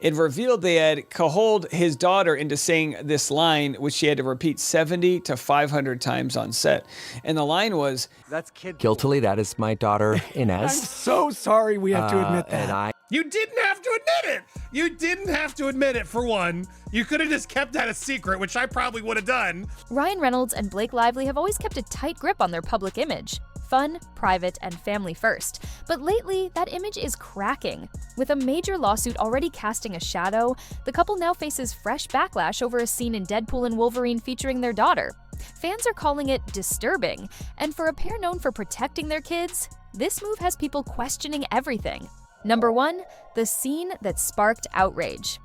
It revealed they had cajoled his daughter into saying this line, which she had to repeat 70 to 500 times on set. And the line was, "That's Kidpool." Guiltily, that is my daughter, Inez. I'm so sorry we have to admit that. You didn't have to admit it. You didn't have to admit it, for one. You could have just kept that a secret, which I probably would have done. Ryan Reynolds and Blake Lively have always kept a tight grip on their public image. Fun, private, and family first. But lately, that image is cracking. With a major lawsuit already casting a shadow, the couple now faces fresh backlash over a scene in Deadpool and Wolverine featuring their daughter. Fans are calling it disturbing, and for a pair known for protecting their kids, this move has people questioning everything. Number 1, the scene that sparked outrage.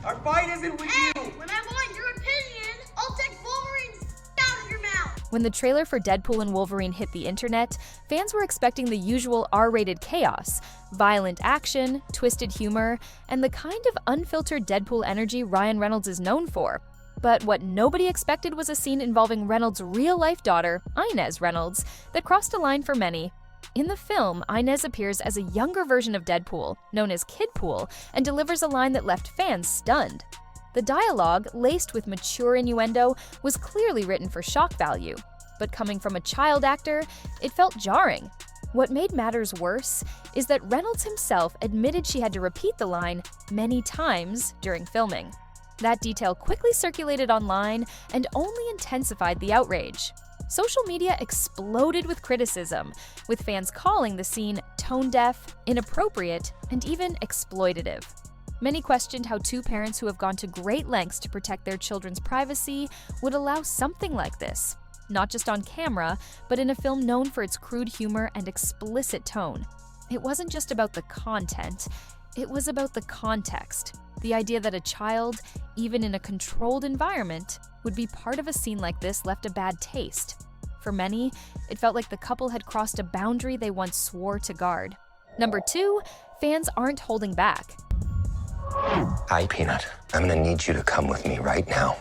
Our fight isn't with you. When I want your opinion, I'll take Wolverine's out of your mouth. When the trailer for Deadpool and Wolverine hit the internet, fans were expecting the usual R-rated chaos, violent action, twisted humor, and the kind of unfiltered Deadpool energy Ryan Reynolds is known for. But what nobody expected was a scene involving Reynolds' real-life daughter, Inez Reynolds, that crossed a line for many. In the film, Inez appears as a younger version of Deadpool, known as Kidpool, and delivers a line that left fans stunned. The dialogue, laced with mature innuendo, was clearly written for shock value. But coming from a child actor, it felt jarring. What made matters worse is that Reynolds himself admitted she had to repeat the line many times during filming. That detail quickly circulated online and only intensified the outrage. Social media exploded with criticism, with fans calling the scene tone-deaf, inappropriate, and even exploitative. Many questioned how two parents who have gone to great lengths to protect their children's privacy would allow something like this, not just on camera, but in a film known for its crude humor and explicit tone. It wasn't just about the content, it was about the context. The idea that a child, even in a controlled environment, would be part of a scene like this left a bad taste. For many, it felt like the couple had crossed a boundary they once swore to guard. Number 2, fans aren't holding back. Hi, Peanut. I'm gonna need you to come with me right now.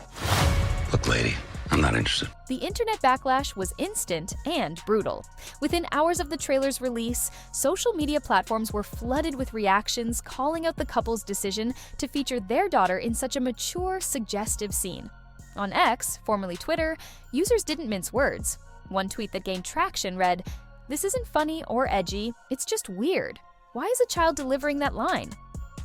Look, lady, I'm not interested. The internet backlash was instant and brutal. Within hours of the trailer's release, social media platforms were flooded with reactions calling out the couple's decision to feature their daughter in such a mature, suggestive scene. On X, formerly Twitter, users didn't mince words. One tweet that gained traction read, "This isn't funny or edgy, it's just weird. Why is a child delivering that line?"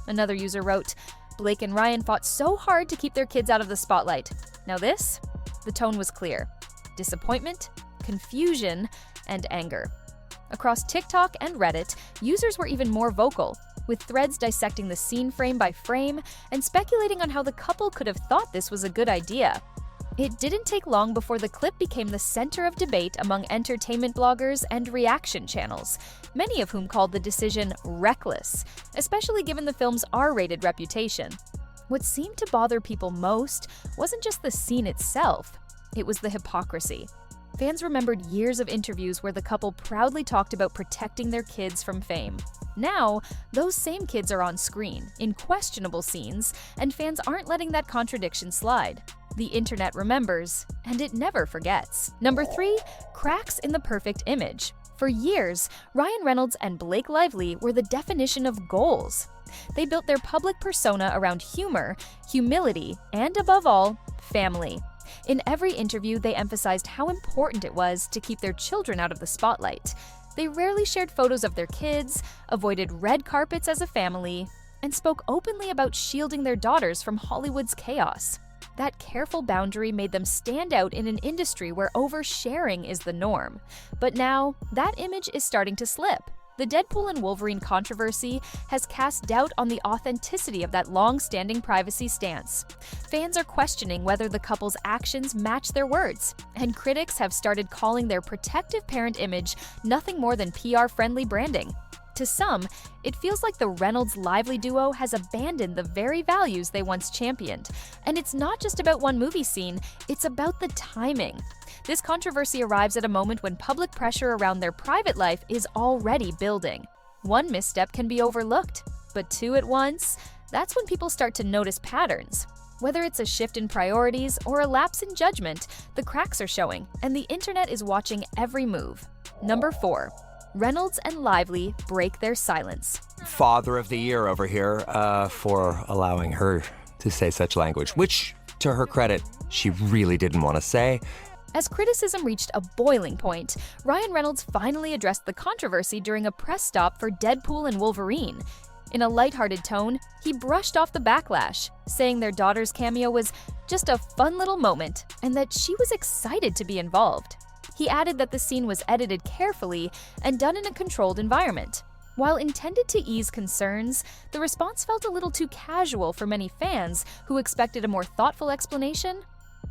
Another user wrote, "Blake and Ryan fought so hard to keep their kids out of the spotlight. Now this?" The tone was clear. Disappointment, confusion, and anger. Across TikTok and Reddit, users were even more vocal, with threads dissecting the scene frame by frame and speculating on how the couple could have thought this was a good idea. It didn't take long before the clip became the center of debate among entertainment bloggers and reaction channels, many of whom called the decision reckless, especially given the film's R-rated reputation. What seemed to bother people most wasn't just the scene itself, it was the hypocrisy. Fans remembered years of interviews where the couple proudly talked about protecting their kids from fame. Now, those same kids are on screen, in questionable scenes, and fans aren't letting that contradiction slide. The internet remembers, and it never forgets. Number 3, cracks in the perfect image. For years, Ryan Reynolds and Blake Lively were the definition of goals. They built their public persona around humor, humility, and above all, family. In every interview, they emphasized how important it was to keep their children out of the spotlight. They rarely shared photos of their kids, avoided red carpets as a family, and spoke openly about shielding their daughters from Hollywood's chaos. That careful boundary made them stand out in an industry where oversharing is the norm. But now, that image is starting to slip. The Deadpool and Wolverine controversy has cast doubt on the authenticity of that long-standing privacy stance. Fans are questioning whether the couple's actions match their words, and critics have started calling their protective parent image nothing more than PR-friendly branding. To some, it feels like the Reynolds-Lively duo has abandoned the very values they once championed. And it's not just about one movie scene, it's about the timing. This controversy arrives at a moment when public pressure around their private life is already building. One misstep can be overlooked, but two at once, that's when people start to notice patterns. Whether it's a shift in priorities or a lapse in judgment, the cracks are showing, and the internet is watching every move. Number 4. Reynolds and Lively break their silence. Father of the year over here for allowing her to say such language, which, to her credit, she really didn't want to say. As criticism reached a boiling point, Ryan Reynolds finally addressed the controversy during a press stop for Deadpool and Wolverine. In a lighthearted tone, he brushed off the backlash, saying their daughter's cameo was just a fun little moment and that she was excited to be involved. He added that the scene was edited carefully and done in a controlled environment. While intended to ease concerns, the response felt a little too casual for many fans who expected a more thoughtful explanation.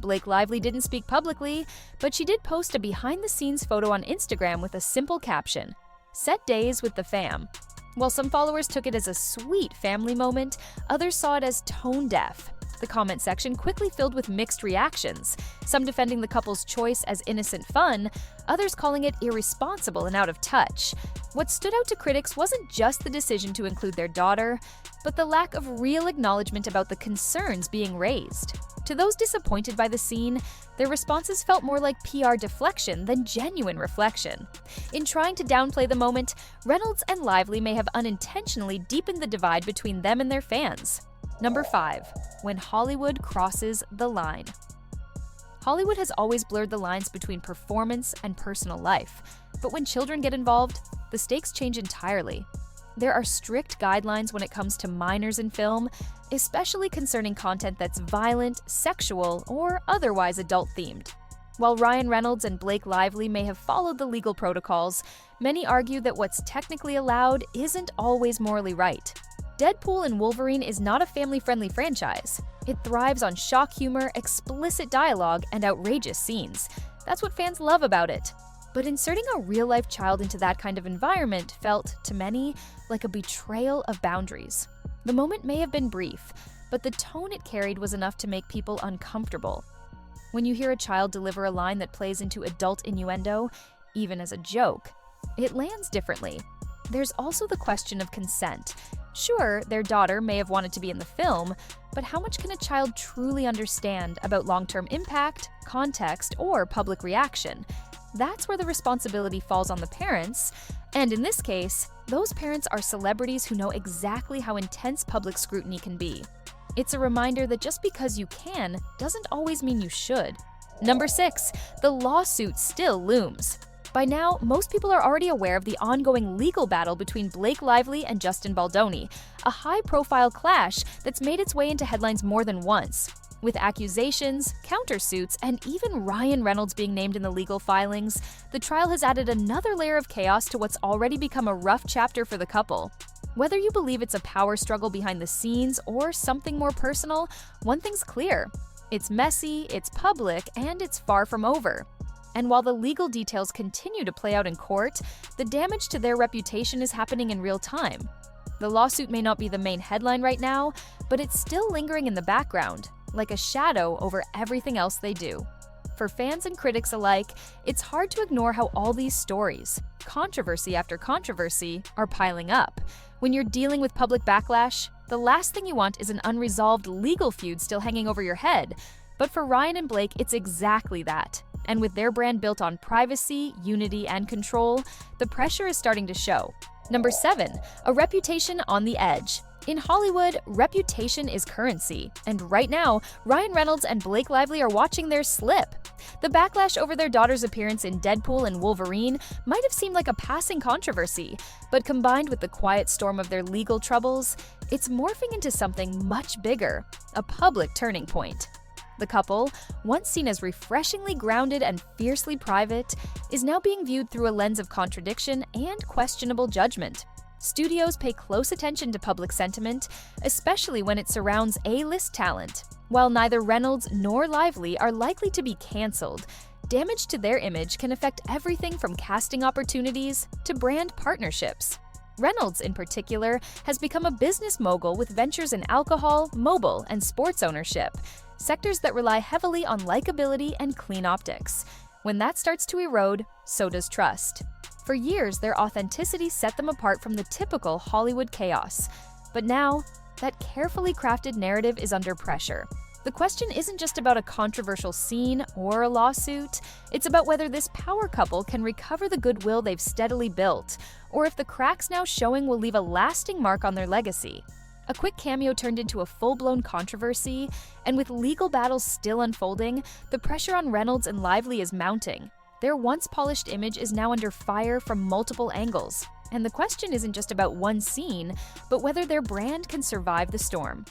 Blake Lively didn't speak publicly, but she did post a behind-the-scenes photo on Instagram with a simple caption, "Set days with the fam." While some followers took it as a sweet family moment, others saw it as tone-deaf. The comment section quickly filled with mixed reactions, some defending the couple's choice as innocent fun, others calling it irresponsible and out of touch. What stood out to critics wasn't just the decision to include their daughter, but the lack of real acknowledgement about the concerns being raised. To those disappointed by the scene, their responses felt more like PR deflection than genuine reflection. In trying to downplay the moment, Reynolds and Lively may have unintentionally deepened the divide between them and their fans. Number 5. When Hollywood crosses the line. Hollywood has always blurred the lines between performance and personal life, but when children get involved, the stakes change entirely. There are strict guidelines when it comes to minors in film, especially concerning content that's violent, sexual, or otherwise adult-themed. While Ryan Reynolds and Blake Lively may have followed the legal protocols, many argue that what's technically allowed isn't always morally right. Deadpool and Wolverine is not a family-friendly franchise. It thrives on shock humor, explicit dialogue, and outrageous scenes. That's what fans love about it. But inserting a real-life child into that kind of environment felt, to many, like a betrayal of boundaries. The moment may have been brief, but the tone it carried was enough to make people uncomfortable. When you hear a child deliver a line that plays into adult innuendo, even as a joke, it lands differently. There's also the question of consent. Sure, their daughter may have wanted to be in the film, but how much can a child truly understand about long-term impact, context, or public reaction? That's where the responsibility falls on the parents, and in this case, those parents are celebrities who know exactly how intense public scrutiny can be. It's a reminder that just because you can doesn't always mean you should. Number 6, the lawsuit still looms. By now, most people are already aware of the ongoing legal battle between Blake Lively and Justin Baldoni, a high-profile clash that's made its way into headlines more than once. With accusations, countersuits, and even Ryan Reynolds being named in the legal filings, the trial has added another layer of chaos to what's already become a rough chapter for the couple. Whether you believe it's a power struggle behind the scenes or something more personal, one thing's clear. It's messy, it's public, and it's far from over. And while the legal details continue to play out in court, the damage to their reputation is happening in real time. The lawsuit may not be the main headline right now, but it's still lingering in the background, like a shadow over everything else they do. For fans and critics alike, it's hard to ignore how all these stories, controversy after controversy, are piling up. When you're dealing with public backlash, the last thing you want is an unresolved legal feud still hanging over your head. But for Ryan and Blake, it's exactly that. And with their brand built on privacy, unity, and control, the pressure is starting to show. Number 7, a reputation on the edge. In Hollywood, reputation is currency, and right now, Ryan Reynolds and Blake Lively are watching theirs slip. The backlash over their daughter's appearance in Deadpool and Wolverine might have seemed like a passing controversy, but combined with the quiet storm of their legal troubles, it's morphing into something much bigger, a public turning point. The couple, once seen as refreshingly grounded and fiercely private, is now being viewed through a lens of contradiction and questionable judgment. Studios pay close attention to public sentiment, especially when it surrounds A-list talent. While neither Reynolds nor Lively are likely to be cancelled, damage to their image can affect everything from casting opportunities to brand partnerships. Reynolds, in particular, has become a business mogul with ventures in alcohol, mobile, and sports ownership, sectors that rely heavily on likability and clean optics. When that starts to erode, so does trust. For years, their authenticity set them apart from the typical Hollywood chaos. But now, that carefully crafted narrative is under pressure. The question isn't just about a controversial scene or a lawsuit, it's about whether this power couple can recover the goodwill they've steadily built, or if the cracks now showing will leave a lasting mark on their legacy. A quick cameo turned into a full-blown controversy, and with legal battles still unfolding, the pressure on Reynolds and Lively is mounting. Their once polished image is now under fire from multiple angles, and the question isn't just about one scene, but whether their brand can survive the storm.